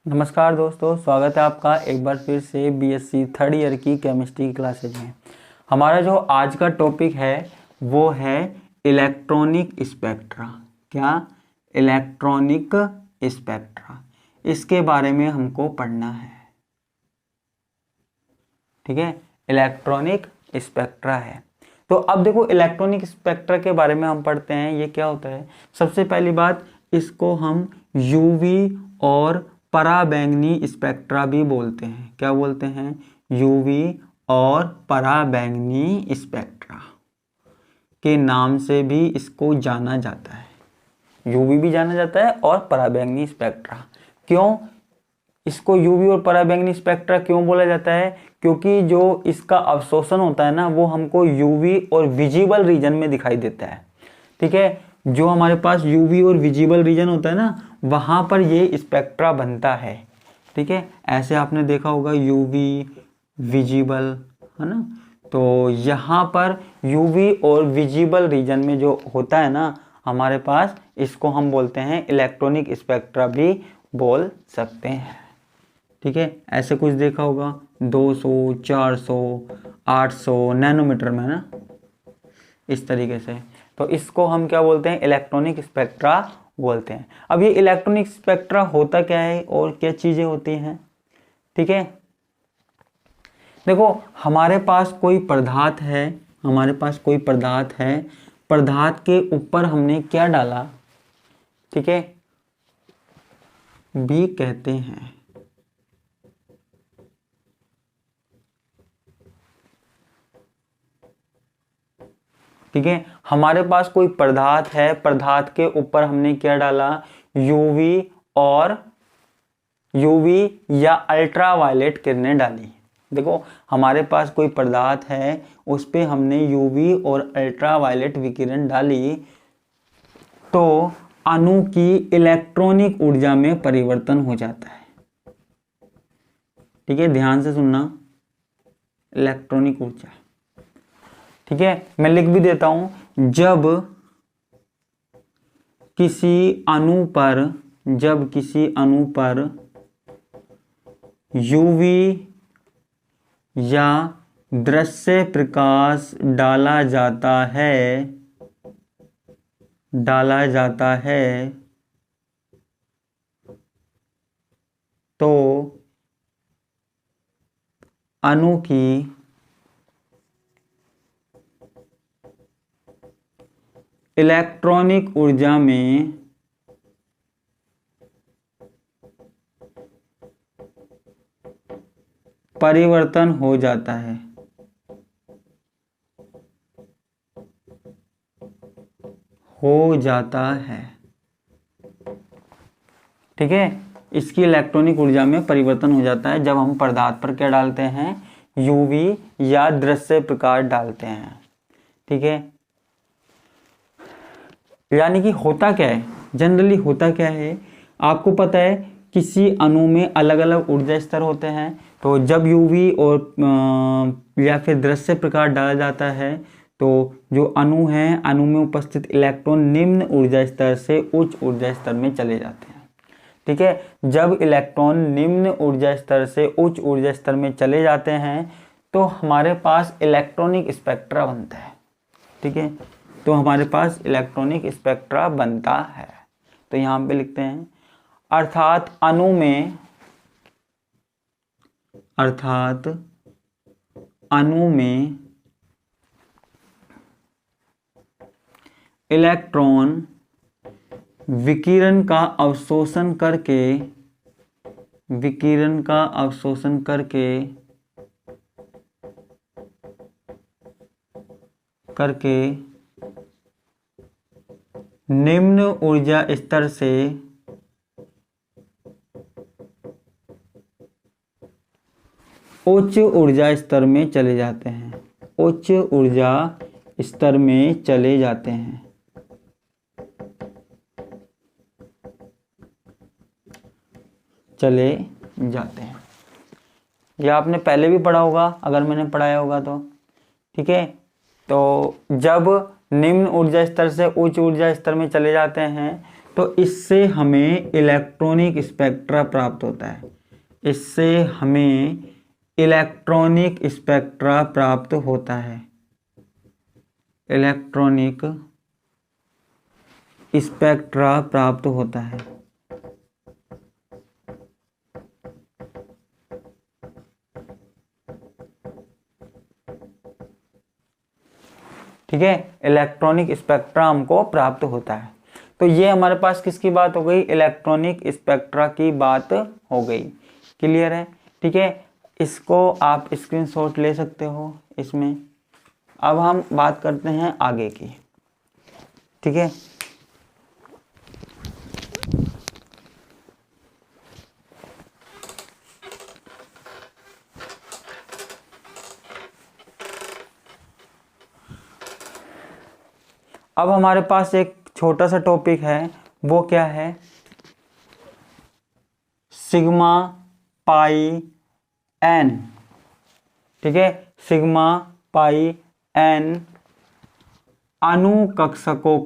नमस्कार दोस्तों, स्वागत है आपका एक बार फिर से बीएससी थर्ड ईयर की केमिस्ट्री क्लासेज में। हमारा जो आज का टॉपिक है वो है इलेक्ट्रॉनिक स्पेक्ट्रा। क्या? इलेक्ट्रॉनिक स्पेक्ट्रा, इसके बारे में हमको पढ़ना है। ठीक है, इलेक्ट्रॉनिक स्पेक्ट्रा है। तो अब देखो, इलेक्ट्रॉनिक स्पेक्ट्रा के बारे में हम पढ़ते हैं। ये क्या होता है? सबसे पहली बात, इसको हम यूवी और पराबैंगनी स्पेक्ट्रा भी बोलते हैं। क्या बोलते हैं? यूवी और पराबैंगनी स्पेक्ट्रा के नाम से भी इसको जाना जाता है। यूवी भी जाना जाता है और पराबैंगनी स्पेक्ट्रा। क्यों इसको यूवी और पराबैंगनी स्पेक्ट्रा क्यों बोला जाता है? क्योंकि जो इसका अवशोषण होता है ना, वो हमको यूवी और विजिबल रीजन में दिखाई देता है। ठीक है, जो हमारे पास यूवी और विजिबल रीजन होता है ना, वहां पर ये स्पेक्ट्रा बनता है। ठीक है, ऐसे आपने देखा होगा यूवी विजिबल, है ना। तो यहाँ पर यूवी और विजिबल रीजन में जो होता है ना हमारे पास, इसको हम बोलते हैं इलेक्ट्रॉनिक स्पेक्ट्रा भी बोल सकते हैं। ठीक है, ऐसे कुछ देखा होगा 200, 400, 800 नैनोमीटर में ना, इस तरीके से। तो इसको हम क्या बोलते हैं? इलेक्ट्रॉनिक स्पेक्ट्रा बोलते हैं। अब ये इलेक्ट्रॉनिक स्पेक्ट्रा होता क्या है और क्या चीजें होती हैं? ठीक है, देखो, हमारे पास कोई पदार्थ है, पदार्थ के ऊपर हमने क्या डाला? ठीक है, भी कहते हैं। ठीक है, हमारे पास कोई पदार्थ है, पदार्थ के ऊपर हमने क्या डाला? यूवी या अल्ट्रावायलेट किरणें डाली। देखो, हमारे पास कोई पदार्थ है, उस पे हमने यूवी और अल्ट्रावायलेट विकिरण डाली, तो अणु की इलेक्ट्रॉनिक ऊर्जा में परिवर्तन हो जाता है। ठीक है, ध्यान से सुनना, इलेक्ट्रॉनिक ऊर्जा। ठीक है, मैं लिख भी देता हूं। जब किसी अणु पर यूवी या दृश्य प्रकाश डाला जाता है तो अणु की इलेक्ट्रॉनिक ऊर्जा में परिवर्तन हो जाता है। ठीक है, इसकी इलेक्ट्रॉनिक ऊर्जा में परिवर्तन हो जाता है जब हम पदार्थ पर क्या डालते हैं? यूवी या दृश्य प्रकाश डालते हैं। ठीक है, यानी कि होता क्या है, जनरली होता क्या है, आपको पता है किसी अणु में अलग अलग ऊर्जा स्तर होते हैं। तो जब यूवी और या फिर दृश्य प्रकाश डाला जाता है, तो जो अणु है, अणु में उपस्थित इलेक्ट्रॉन निम्न ऊर्जा स्तर से उच्च ऊर्जा स्तर में चले जाते हैं। ठीक है, जब इलेक्ट्रॉन निम्न ऊर्जा स्तर से उच्च ऊर्जा स्तर में चले जाते हैं, तो हमारे पास इलेक्ट्रॉनिक स्पेक्ट्रा बनता है। ठीक है, तो हमारे पास इलेक्ट्रॉनिक स्पेक्ट्रा बनता है। तो यहां पे लिखते हैं, अर्थात अणु में इलेक्ट्रॉन विकिरण का अवशोषण करके निम्न ऊर्जा स्तर से उच्च ऊर्जा स्तर में चले जाते हैं। यह आपने पहले भी पढ़ा होगा, अगर मैंने पढ़ाया होगा तो। ठीक है, तो जब निम्न ऊर्जा स्तर से उच्च ऊर्जा स्तर में चले जाते हैं, तो इससे हमें इलेक्ट्रॉनिक स्पेक्ट्रा प्राप्त होता है, इससे हमें इलेक्ट्रॉनिक स्पेक्ट्रा प्राप्त होता है, इलेक्ट्रॉनिक स्पेक्ट्रा प्राप्त होता है। ठीक है, इलेक्ट्रॉनिक स्पेक्ट्रा हमको प्राप्त होता है। तो ये हमारे पास किसकी बात हो गई, इलेक्ट्रॉनिक स्पेक्ट्रा की बात हो गई। क्लियर है? ठीक है, इसको आप स्क्रीनशॉट ले सकते हो इसमें। अब हम बात करते हैं आगे की। ठीक है, अब हमारे पास एक छोटा सा टॉपिक है, वो क्या है, सिग्मा पाई एन। ठीक है, सिग्मा पाई एन अनुकक्षकों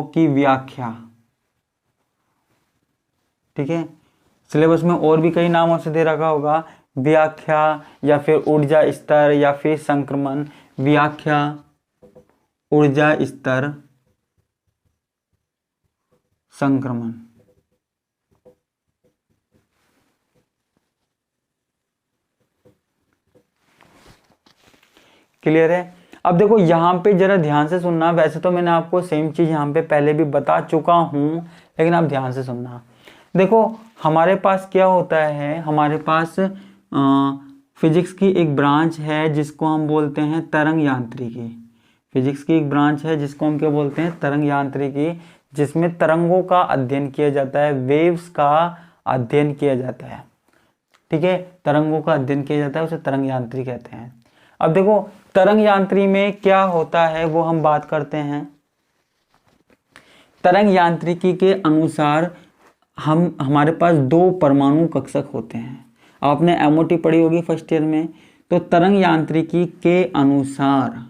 की व्याख्या। ठीक है, सिलेबस में और भी कई नामों से दे रखा होगा, व्याख्या या फिर ऊर्जा स्तर या फिर संक्रमण। व्याख्या, ऊर्जा स्तर, संक्रमण। क्लियर है? अब देखो यहाँ पे जरा ध्यान से सुनना। वैसे तो मैंने आपको सेम चीज यहाँ पे पहले भी बता चुका हूं, लेकिन आप ध्यान से सुनना। देखो हमारे पास क्या होता है, हमारे पास फिजिक्स की एक ब्रांच है जिसको हम बोलते हैं तरंग यांत्रिकी। फिजिक्स की एक ब्रांच है जिसको हम क्या बोलते हैं, तरंग यांत्रिकी, जिसमें तरंगों का अध्ययन किया जाता है, वेव्स का अध्ययन किया जाता है। ठीक है, तरंगों का अध्ययन किया जाता है, उसे तरंग यांत्रिकी कहते हैं। अब देखो तरंग यांत्रिकी में क्या होता है वो हम बात करते हैं। तरंग यांत्रिकी के अनुसार हमारे पास दो परमाणु कक्षक होते हैं। आपने एमओटी पढ़ी होगी फर्स्ट ईयर में। तो तरंग यांत्रिकी के अनुसार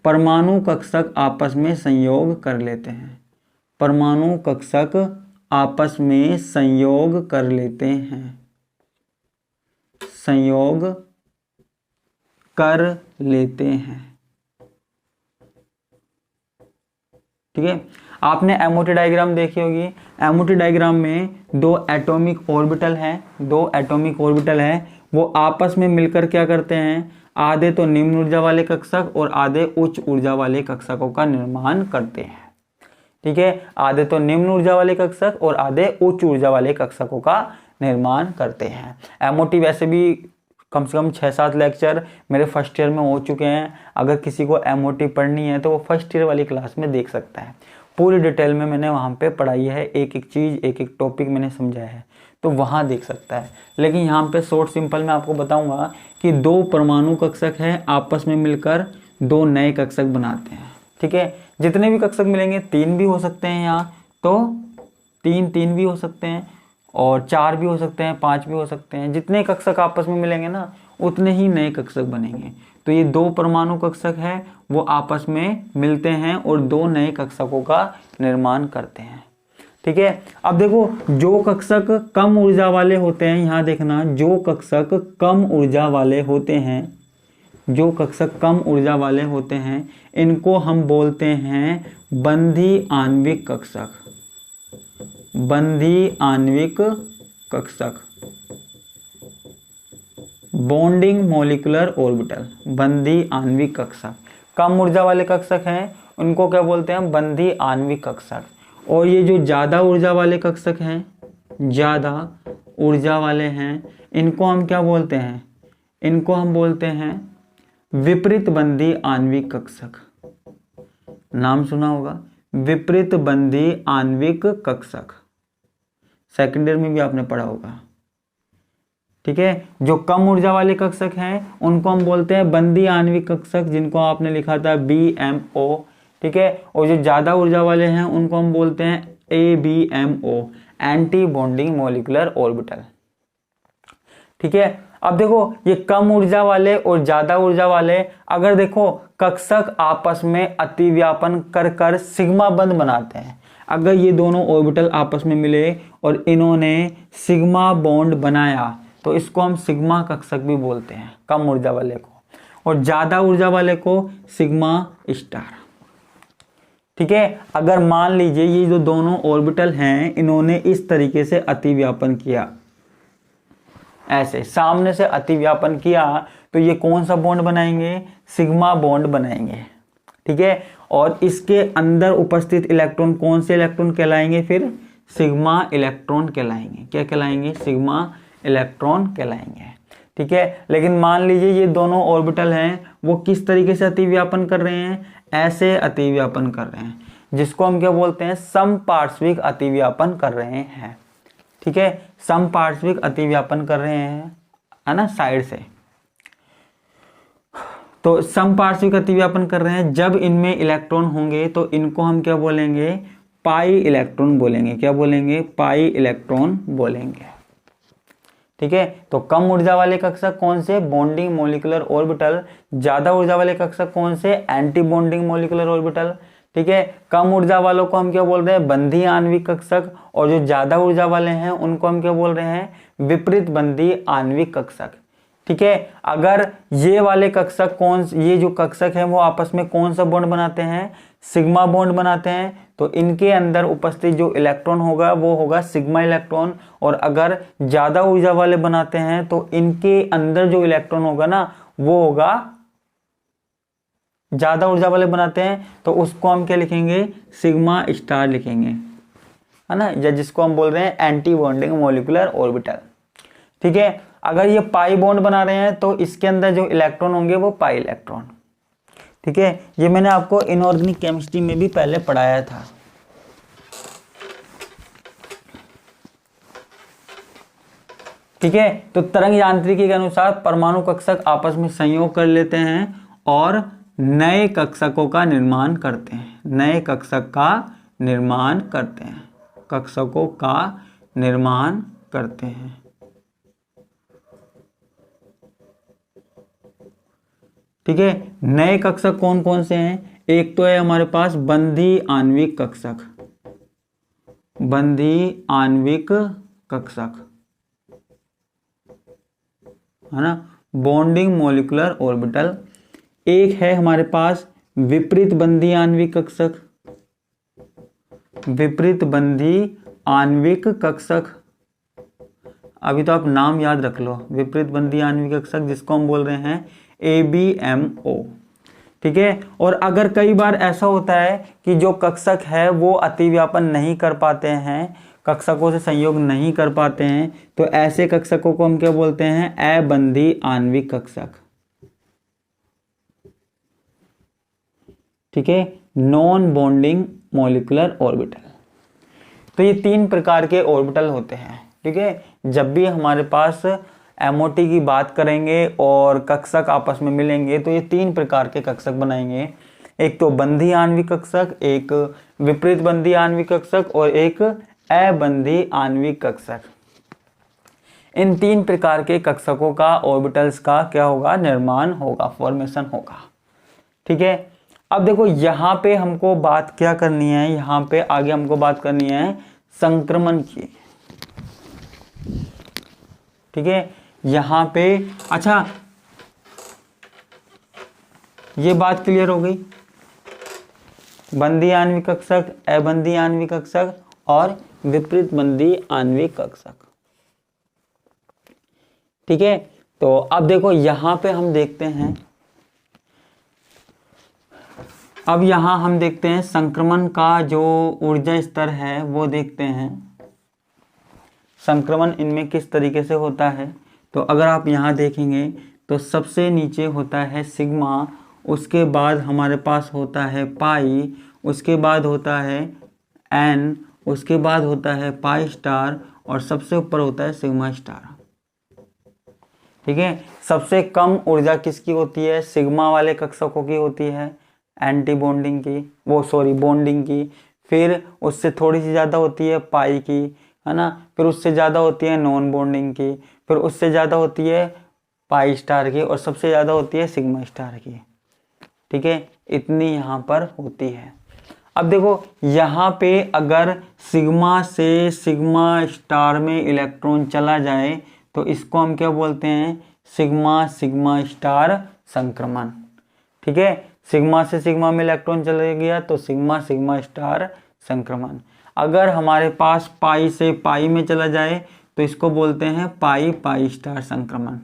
परमाणु कक्षक आपस में संयोग कर लेते हैं, परमाणु कक्षक आपस में संयोग कर लेते हैं, संयोग कर लेते हैं। ठीक है, आपने एमओटी डायग्राम देखी होगी। एमओटी डायग्राम में दो एटॉमिक ऑर्बिटल हैं, दो एटॉमिक ऑर्बिटल हैं, वो आपस में मिलकर क्या करते हैं, आधे तो निम्न ऊर्जा वाले कक्षक और आधे उच्च ऊर्जा वाले कक्षकों का निर्माण करते हैं। ठीक है, आधे तो निम्न ऊर्जा वाले कक्षक और आधे उच्च ऊर्जा वाले कक्षकों का निर्माण करते हैं। एमओटी वैसे भी कम से कम 6-7 लेक्चर मेरे फर्स्ट ईयर में हो चुके हैं। अगर किसी को एमओटी पढ़नी है तो वो फर्स्ट ईयर वाली क्लास में देख सकता है। पूरी डिटेल में मैंने वहाँ पे पढ़ाई है, एक एक चीज़, एक एक टॉपिक मैंने समझाया है, तो वहाँ देख सकता है। लेकिन यहाँ पे शॉर्ट सिंपल मैं आपको बताऊँगा कि दो परमाणु कक्षक हैं, आपस में मिलकर दो नए कक्षक बनाते हैं। ठीक है, जितने भी कक्षक मिलेंगे, 3 भी हो सकते हैं यहाँ, तो 3 भी हो सकते हैं, और 4 भी हो सकते हैं, 5 भी हो सकते हैं। जितने कक्षक आपस में मिलेंगे ना, उतने ही नए कक्षक बनेंगे। तो ये दो परमाणु कक्षक है, वो आपस में मिलते हैं और दो नए कक्षकों का निर्माण करते हैं। ठीक है, अब देखो जो कक्षक कम ऊर्जा वाले होते हैं, यहाँ देखना, जो कक्षक कम ऊर्जा वाले होते हैं, जो कक्षक कम ऊर्जा वाले होते हैं, इनको हम बोलते हैं बंधी आणविक कक्षक, बंधी आणविक कक्षक, बॉन्डिंग मॉलिक्यूलर ऑर्बिटल। बंधी आणविक कक्षक, कम ऊर्जा वाले कक्षक हैं, उनको क्या बोलते हैं, बंधी आणविक कक्षक। और ये जो ज़्यादा ऊर्जा वाले कक्षक हैं, ज़्यादा ऊर्जा वाले हैं, इनको हम क्या बोलते हैं, इनको हम बोलते हैं विपरीत बंधी आणविक कक्षक। नाम सुना होगा, विपरीत बंधी आणविक कक्षक, सेकेंड ईयर में भी आपने पढ़ा होगा। ठीक है, जो कम ऊर्जा वाले कक्षक हैं उनको हम बोलते हैं बंधी आणविक कक्षक, जिनको आपने लिखा था BMO। ठीक है, और जो ज्यादा ऊर्जा वाले हैं उनको हम बोलते हैं ABMO, anti bonding molecular orbital. ठीक है, अब देखो ये कम ऊर्जा वाले और ज्यादा ऊर्जा वाले, अगर देखो कक्षक आपस में अतिव्यापन कर कर सिग्मा बंध बनाते हैं, अगर ये दोनों ऑर्बिटल आपस में मिले और इन्होंने सिग्मा बॉन्ड बनाया तो इसको हम सिग्मा कक्षक भी बोलते हैं, कम ऊर्जा वाले को, और ज्यादा ऊर्जा वाले को सिग्मा स्टार। ठीक है, अगर मान लीजिए ये जो दोनों ऑर्बिटल हैं इन्होंने इस तरीके से अतिव्यापन किया, ऐसे सामने से अतिव्यापन किया, तो ये कौन सा बॉन्ड बनाएंगे, सिग्मा बॉन्ड बनाएंगे। ठीक है, और इसके अंदर उपस्थित इलेक्ट्रॉन कौन से इलेक्ट्रॉन कहलाएंगे, फिर सिग्मा इलेक्ट्रॉन कहलाएंगे। क्या कहलाएंगे, सिग्मा इलेक्ट्रॉन कहलाएंगे। ठीक है, लेकिन मान लीजिए ये दोनों ऑर्बिटल हैं वो किस तरीके से अतिव्यापन कर रहे हैं, ऐसे अतिव्यापन कर रहे हैं, जिसको हम क्या बोलते हैं, समपार्श्विक अतिव्यापन कर रहे हैं। ठीक है, समपार्श्विक अतिव्यापन कर रहे हैं, है ना, साइड से। तो समपार्श्विक अतिव्यापन कर रहे हैं, जब इनमें इलेक्ट्रॉन होंगे तो इनको हम क्या बोलेंगे, पाई इलेक्ट्रॉन बोलेंगे। क्या बोलेंगे, पाई इलेक्ट्रॉन बोलेंगे। ठीक है, तो कम ऊर्जा वाले कक्षक कौन से, बॉन्डिंग मॉलिक्यूलर ऑर्बिटल। ज्यादा ऊर्जा वाले कक्षक कौन से, एंटी बॉन्डिंग मॉलिक्यूलर ऑर्बिटल। ठीक है, कम ऊर्जा वालों को हम क्या बोल रहे हैं, बंधी आणविक कक्षक, और जो ज्यादा ऊर्जा वाले हैं उनको हम क्या बोल रहे हैं, विपरीत बंधी आणविक कक्षक। ठीक है, अगर ये वाले कक्षक ये जो कक्षक है वो आपस में कौन सा बॉन्ड बनाते हैं, सिग्मा बॉन्ड बनाते हैं, तो इनके अंदर उपस्थित जो इलेक्ट्रॉन होगा वो होगा सिग्मा इलेक्ट्रॉन। और अगर ज्यादा ऊर्जा वाले बनाते हैं तो इनके अंदर जो इलेक्ट्रॉन होगा ना वो होगा, ज्यादा ऊर्जा वाले बनाते हैं तो उसको हम क्या लिखेंगे, सिग्मा स्टार लिखेंगे, है ना, या जिसको हम बोल रहे हैं एंटी बॉन्डिंग मॉलिक्यूलर ऑर्बिटल। ठीक है, अगर ये पाई बॉन्ड बना रहे हैं तो इसके अंदर जो इलेक्ट्रॉन होंगे वो पाई इलेक्ट्रॉन। ठीक है, ये मैंने आपको इनऑर्गेनिक केमिस्ट्री में भी पहले पढ़ाया था। ठीक है, तो तरंग यांत्रिकी के अनुसार परमाणु कक्षक आपस में संयोग कर लेते हैं और नए कक्षकों का निर्माण करते हैं, नए कक्षक का निर्माण करते हैं, कक्षकों का निर्माण करते हैं। ठीक है, नए कक्षक कौन कौन से हैं, एक तो है हमारे पास बंधी आणविक कक्षक, बंधी आणविक कक्षक, है ना, बॉन्डिंग मॉलिक्यूलर ऑर्बिटल। एक है हमारे पास विपरीत बंधी आणविक कक्षक, विपरीत बंधी आणविक कक्षक। अभी तो आप नाम याद रख लो, विपरीत बंधी आणविक कक्षक, जिसको हम बोल रहे हैं ABMO। ठीक है, और अगर कई बार ऐसा होता है कि जो कक्षक है वो अतिव्यापन नहीं कर पाते हैं, कक्षकों से संयोग नहीं कर पाते हैं, तो ऐसे कक्षकों को हम क्या बोलते हैं, अबंधी आणविक कक्षक। ठीक है, नॉन बॉन्डिंग मॉलिक्यूलर ऑर्बिटल। तो ये 3 प्रकार के ऑर्बिटल होते हैं। ठीक है, जब भी हमारे पास MOT की बात करेंगे और कक्षक आपस में मिलेंगे तो ये 3 प्रकार के कक्षक बनाएंगे, एक तो बंधी आणविक कक्षक, एक विपरीत बंधी आणविक कक्षक और एक अबंधी आणविक कक्षक। इन 3 प्रकार के कक्षकों का, ऑर्बिटल्स का क्या होगा, निर्माण होगा, फॉर्मेशन होगा। ठीक है, अब देखो यहाँ पे हमको बात क्या करनी है, यहाँ पे आगे हमको बात करनी है संक्रमण की। ठीक है, यहाँ पे अच्छा ये बात क्लियर हो गई, बंधी आणविक कक्षक, अबंधी आणविक कक्षक और विपरीत बंधी आणविक कक्षक। ठीक है, तो अब देखो यहाँ पे हम देखते हैं, अब यहाँ हम देखते हैं संक्रमण का जो ऊर्जा स्तर है वो देखते हैं, संक्रमण इनमें किस तरीके से होता है। तो अगर आप यहाँ देखेंगे तो सबसे नीचे होता है सिग्मा, उसके बाद हमारे पास होता है पाई, उसके बाद होता है एन, उसके बाद होता है पाई स्टार और सबसे ऊपर होता है सिग्मा स्टार। ठीक है, सबसे कम ऊर्जा किसकी होती है, सिग्मा वाले कक्षकों की होती है, एंटी बॉन्डिंग की, बॉन्डिंग की। फिर उससे थोड़ी सी ज़्यादा होती है पाई की, है ना, फिर उससे ज़्यादा होती है नॉन बॉन्डिंग की, फिर उससे ज़्यादा होती है पाई स्टार की और सबसे ज़्यादा होती है सिग्मा स्टार की। ठीक है, इतनी यहाँ पर होती है। अब देखो यहाँ पे अगर सिग्मा से सिग्मा स्टार में इलेक्ट्रॉन चला जाए तो इसको हम क्या बोलते हैं, सिग्मा सिग्मा स्टार संक्रमण। ठीक है, सिग्मा से सिग्मा में इलेक्ट्रॉन चला गया तो सिग्मा सिग्मा स्टार संक्रमण। अगर हमारे पास पाई से पाई में चला जाए तो इसको बोलते हैं पाई पाई स्टार संक्रमण।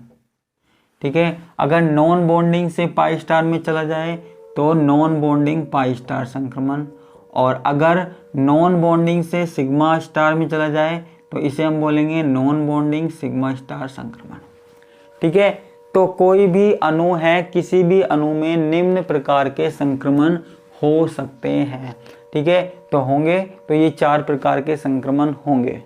ठीक है, अगर नॉन बॉन्डिंग से पाई स्टार में चला जाए तो नॉन बॉन्डिंग पाई स्टार संक्रमण, और अगर नॉन बॉन्डिंग से सिग्मा स्टार में चला जाए तो इसे हम बोलेंगे नॉन बॉन्डिंग सिग्मा स्टार संक्रमण। ठीक है, तो कोई भी अणु है, किसी भी अणु में निम्न प्रकार के संक्रमण हो सकते हैं। ठीक है, तो होंगे, तो ये 4 प्रकार के संक्रमण होंगे।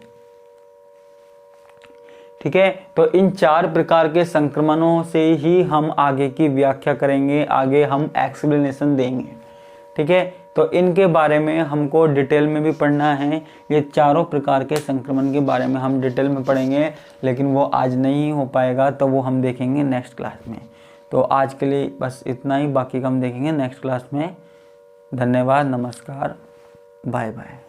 ठीक है, तो इन 4 प्रकार के संक्रमणों से ही हम आगे की व्याख्या करेंगे, आगे हम एक्सप्लेनेशन देंगे। ठीक है, तो इनके बारे में हमको डिटेल में भी पढ़ना है। ये चारों प्रकार के संक्रमण के बारे में हम डिटेल में पढ़ेंगे, लेकिन वो आज नहीं हो पाएगा, तो वो हम देखेंगे नेक्स्ट क्लास में। तो आज के लिए बस इतना ही, बाकी का हम देखेंगे नेक्स्ट क्लास में। धन्यवाद, नमस्कार, बाय बाय।